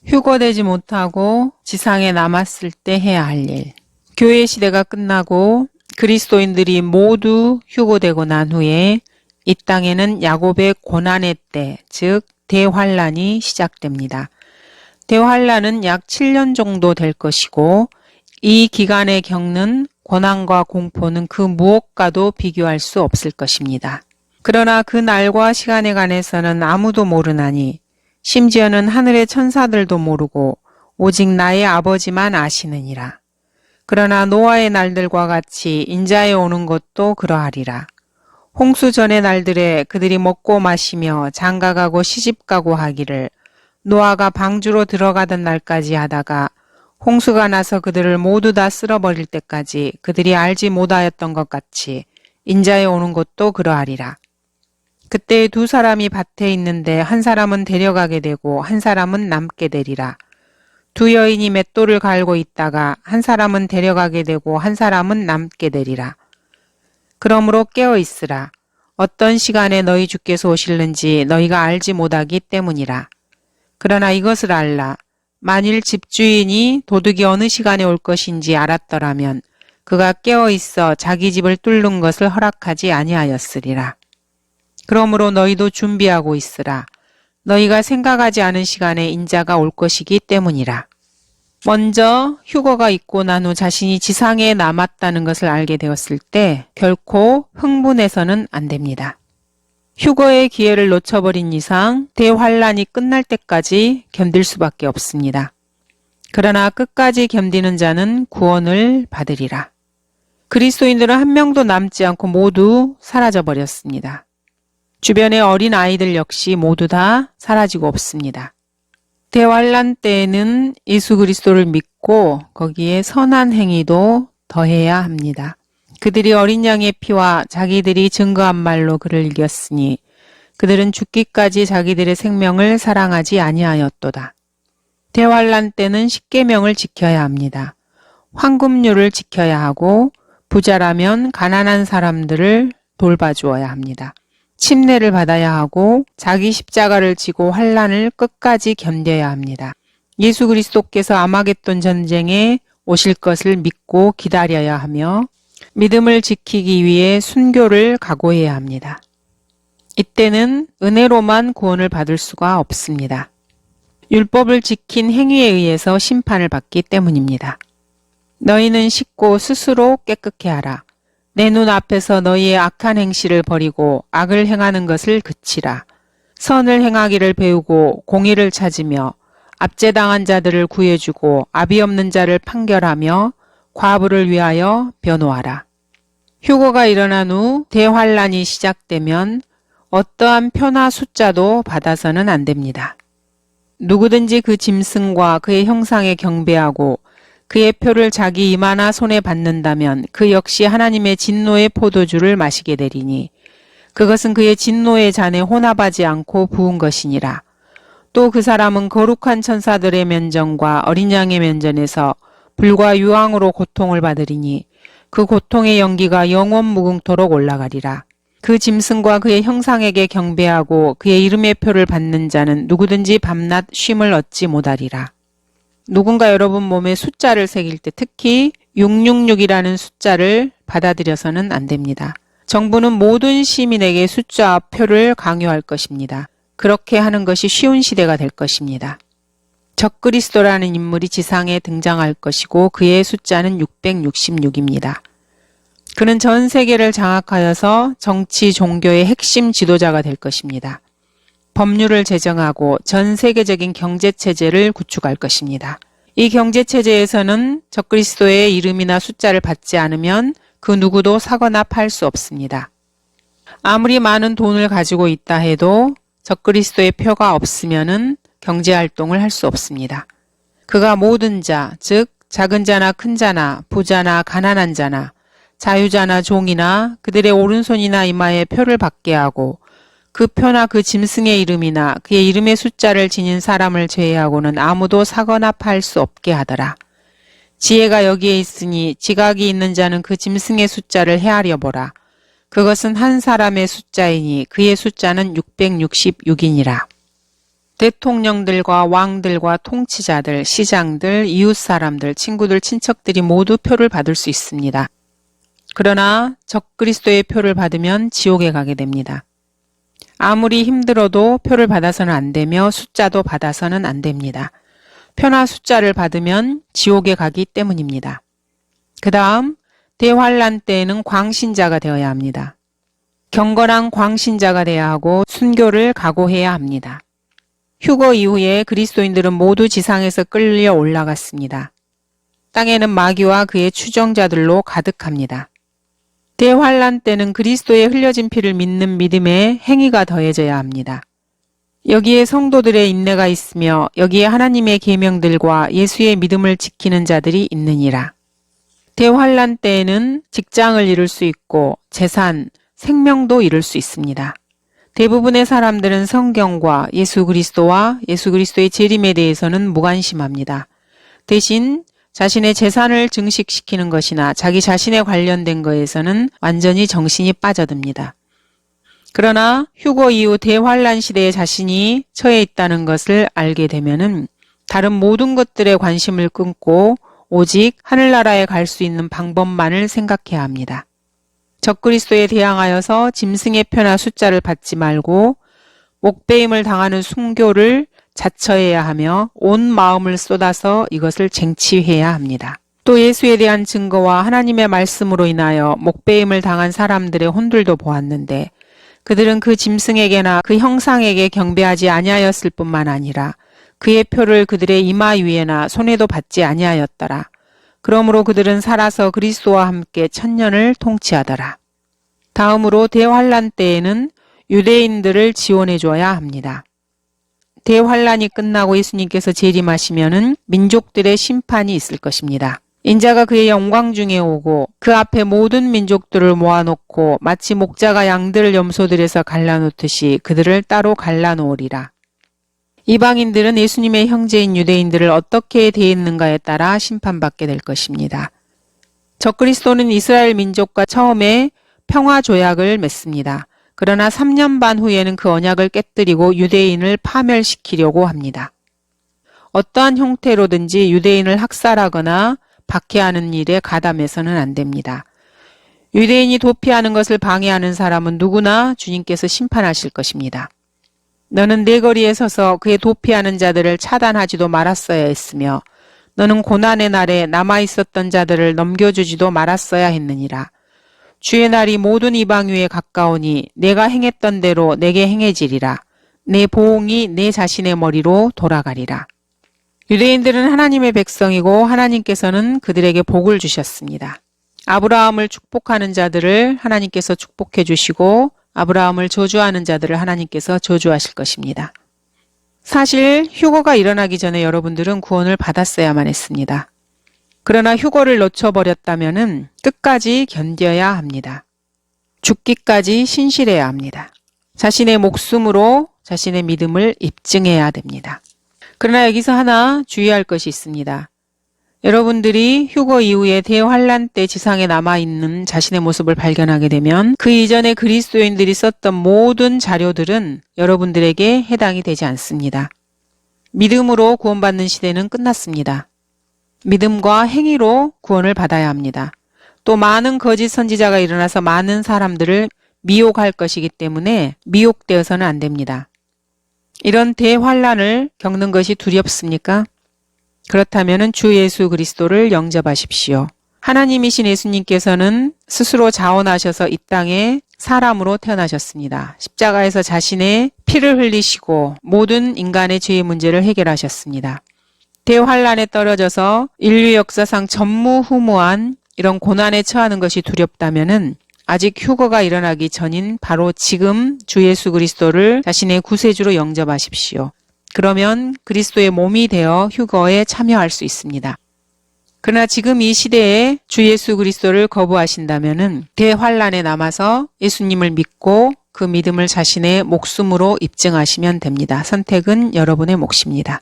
휴거되지 못하고 지상에 남았을 때 해야 할 일. 교회 시대가 끝나고 그리스도인들이 모두 휴거되고 난 후에 이 땅에는 야곱의 고난의 때, 즉 대환란이 시작됩니다. 대환란은 약 7년 정도 될 것이고 이 기간에 겪는 고난과 공포는 그 무엇과도 비교할 수 없을 것입니다. 그러나 그 날과 시간에 관해서는 아무도 모르나니 심지어는 하늘의 천사들도 모르고 오직 나의 아버지만 아시느니라. 그러나 노아의 날들과 같이 인자에 오는 것도 그러하리라. 홍수 전의 날들에 그들이 먹고 마시며 장가가고 시집가고 하기를 노아가 방주로 들어가던 날까지 하다가 홍수가 나서 그들을 모두 다 쓸어버릴 때까지 그들이 알지 못하였던 것 같이 인자에 오는 것도 그러하리라. 그때 두 사람이 밭에 있는데 한 사람은 데려가게 되고 한 사람은 남게 되리라. 두 여인이 맷돌을 갈고 있다가 한 사람은 데려가게 되고 한 사람은 남게 되리라. 그러므로 깨어 있으라. 어떤 시간에 너희 주께서 오실는지 너희가 알지 못하기 때문이라. 그러나 이것을 알라. 만일 집주인이 도둑이 어느 시간에 올 것인지 알았더라면 그가 깨어 있어 자기 집을 뚫는 것을 허락하지 아니하였으리라. 그러므로 너희도 준비하고 있으라. 너희가 생각하지 않은 시간에 인자가 올 것이기 때문이라. 먼저 휴거가 있고 난 후 자신이 지상에 남았다는 것을 알게 되었을 때 결코 흥분해서는 안 됩니다. 휴거의 기회를 놓쳐버린 이상 대환란이 끝날 때까지 견딜 수밖에 없습니다. 그러나 끝까지 견디는 자는 구원을 받으리라. 그리스도인들은 한 명도 남지 않고 모두 사라져 버렸습니다. 주변의 어린 아이들 역시 모두 다 사라지고 없습니다. 대환란 때에는 예수 그리스도를 믿고 거기에 선한 행위도 더해야 합니다. 그들이 어린 양의 피와 자기들이 증거한 말로 그를 이겼으니 그들은 죽기까지 자기들의 생명을 사랑하지 아니하였도다. 대환란 때는 십계명을 지켜야 합니다. 황금률을 지켜야 하고 부자라면 가난한 사람들을 돌봐주어야 합니다. 침례를 받아야 하고 자기 십자가를 지고 환란을 끝까지 견뎌야 합니다. 예수 그리스도께서 아마겟돈 전쟁에 오실 것을 믿고 기다려야 하며 믿음을 지키기 위해 순교를 각오해야 합니다. 이때는 은혜로만 구원을 받을 수가 없습니다. 율법을 지킨 행위에 의해서 심판을 받기 때문입니다. 너희는 씻고 스스로 깨끗게 하라. 내 눈 앞에서 너희의 악한 행실을 버리고 악을 행하는 것을 그치라. 선을 행하기를 배우고 공의를 찾으며 압제당한 자들을 구해주고 아비 없는 자를 판결하며 과부를 위하여 변호하라. 휴거가 일어난 후 대환란이 시작되면 어떠한 표나 숫자도 받아서는 안 됩니다. 누구든지 그 짐승과 그의 형상에 경배하고 그의 표를 자기 이마나 손에 받는다면 그 역시 하나님의 진노의 포도주를 마시게 되리니 그것은 그의 진노의 잔에 혼합하지 않고 부은 것이니라. 또 그 사람은 거룩한 천사들의 면전과 어린 양의 면전에서 불과 유황으로 고통을 받으리니 그 고통의 연기가 영원 무궁토록 올라가리라. 그 짐승과 그의 형상에게 경배하고 그의 이름의 표를 받는 자는 누구든지 밤낮 쉼을 얻지 못하리라. 누군가 여러분 몸에 숫자를 새길 때 특히 666이라는 숫자를 받아들여서는 안 됩니다. 정부는 모든 시민에게 숫자와 표를 강요할 것입니다. 그렇게 하는 것이 쉬운 시대가 될 것입니다. 적그리스도라는 인물이 지상에 등장할 것이고 그의 숫자는 666입니다. 그는 전 세계를 장악하여서 정치, 종교의 핵심 지도자가 될 것입니다. 법률을 제정하고 전 세계적인 경제체제를 구축할 것입니다. 이 경제체제에서는 적그리스도의 이름이나 숫자를 받지 않으면 그 누구도 사거나 팔 수 없습니다. 아무리 많은 돈을 가지고 있다 해도 적그리스도의 표가 없으면은 경제활동을 할 수 없습니다. 그가 모든 자, 즉 작은 자나 큰 자나 부자나 가난한 자나 자유자나 종이나 그들의 오른손이나 이마에 표를 받게 하고 그 표나 그 짐승의 이름이나 그의 이름의 숫자를 지닌 사람을 제외하고는 아무도 사거나 팔 수 없게 하더라. 지혜가 여기에 있으니 지각이 있는 자는 그 짐승의 숫자를 헤아려 보라. 그것은 한 사람의 숫자이니 그의 숫자는 666이니라. 대통령들과 왕들과 통치자들, 시장들, 이웃 사람들, 친구들, 친척들이 모두 표를 받을 수 있습니다. 그러나 적그리스도의 표를 받으면 지옥에 가게 됩니다. 아무리 힘들어도 표를 받아서는 안 되며 숫자도 받아서는 안 됩니다. 표나 숫자를 받으면 지옥에 가기 때문입니다. 그 다음 대환란 때에는 광신자가 되어야 합니다. 경건한 광신자가 돼야 하고 순교를 각오해야 합니다. 휴거 이후에 그리스도인들은 모두 지상에서 끌려 올라갔습니다. 땅에는 마귀와 그의 추종자들로 가득합니다. 대환란 때는 그리스도의 흘려진 피를 믿는 믿음에 행위가 더해져야 합니다. 여기에 성도들의 인내가 있으며 여기에 하나님의 계명들과 예수의 믿음을 지키는 자들이 있느니라. 대환란 때에는 직장을 잃을 수 있고 재산, 생명도 잃을 수 있습니다. 대부분의 사람들은 성경과 예수 그리스도와 예수 그리스도의 재림에 대해서는 무관심합니다. 대신 자신의 재산을 증식시키는 것이나 자기 자신에 관련된 것에서는 완전히 정신이 빠져듭니다. 그러나 휴거 이후 대환란 시대에 자신이 처해 있다는 것을 알게 되면은 다른 모든 것들에 관심을 끊고 오직 하늘나라에 갈 수 있는 방법만을 생각해야 합니다. 적그리스도에 대항하여서 짐승의 표나 숫자를 받지 말고 목배임을 당하는 순교를 자처해야 하며 온 마음을 쏟아서 이것을 쟁취해야 합니다. 또 예수에 대한 증거와 하나님의 말씀으로 인하여 목배임을 당한 사람들의 혼들도 보았는데 그들은 그 짐승에게나 그 형상에게 경배하지 아니하였을 뿐만 아니라 그의 표를 그들의 이마 위에나 손에도 받지 아니하였더라. 그러므로 그들은 살아서 그리스도와 함께 천년을 통치하더라. 다음으로 대환란 때에는 유대인들을 지원해 줘야 합니다. 대환란이 끝나고 예수님께서 재림하시면은 민족들의 심판이 있을 것입니다. 인자가 그의 영광 중에 오고 그 앞에 모든 민족들을 모아놓고 마치 목자가 양들을 염소들에서 갈라놓듯이 그들을 따로 갈라놓으리라. 이방인들은 예수님의 형제인 유대인들을 어떻게 대했는가에 따라 심판받게 될 것입니다. 적그리스도는 이스라엘 민족과 처음에 평화조약을 맺습니다. 그러나 3년 반 후에는 그 언약을 깨뜨리고 유대인을 파멸시키려고 합니다. 어떠한 형태로든지 유대인을 학살하거나 박해하는 일에 가담해서는 안 됩니다. 유대인이 도피하는 것을 방해하는 사람은 누구나 주님께서 심판하실 것입니다. 너는 내 거리에 서서 그의 도피하는 자들을 차단하지도 말았어야 했으며 너는 고난의 날에 남아있었던 자들을 넘겨주지도 말았어야 했느니라. 주의 날이 모든 이방 위에 가까우니 내가 행했던 대로 내게 행해지리라. 내 보응이 내 자신의 머리로 돌아가리라. 유대인들은 하나님의 백성이고 하나님께서는 그들에게 복을 주셨습니다. 아브라함을 축복하는 자들을 하나님께서 축복해 주시고 아브라함을 저주하는 자들을 하나님께서 저주하실 것입니다. 사실 휴거가 일어나기 전에 여러분들은 구원을 받았어야만 했습니다. 그러나 휴거를 놓쳐버렸다면 끝까지 견뎌야 합니다. 죽기까지 신실해야 합니다. 자신의 목숨으로 자신의 믿음을 입증해야 됩니다. 그러나 여기서 하나 주의할 것이 있습니다. 여러분들이 휴거 이후에 대환란 때 지상에 남아있는 자신의 모습을 발견하게 되면 그 이전에 그리스도인들이 썼던 모든 자료들은 여러분들에게 해당이 되지 않습니다. 믿음으로 구원받는 시대는 끝났습니다. 믿음과 행위로 구원을 받아야 합니다. 또 많은 거짓 선지자가 일어나서 많은 사람들을 미혹할 것이기 때문에 미혹되어서는 안 됩니다. 이런 대환란을 겪는 것이 두렵습니까? 그렇다면 주 예수 그리스도를 영접하십시오. 하나님이신 예수님께서는 스스로 자원하셔서 이 땅에 사람으로 태어나셨습니다. 십자가에서 자신의 피를 흘리시고 모든 인간의 죄의 문제를 해결하셨습니다. 대환란에 떨어져서 인류 역사상 전무후무한 이런 고난에 처하는 것이 두렵다면은 아직 휴거가 일어나기 전인 바로 지금 주 예수 그리스도를 자신의 구세주로 영접하십시오. 그러면 그리스도의 몸이 되어 휴거에 참여할 수 있습니다. 그러나 지금 이 시대에 주 예수 그리스도를 거부하신다면은 대환란에 남아서 예수님을 믿고 그 믿음을 자신의 목숨으로 입증하시면 됩니다. 선택은 여러분의 몫입니다.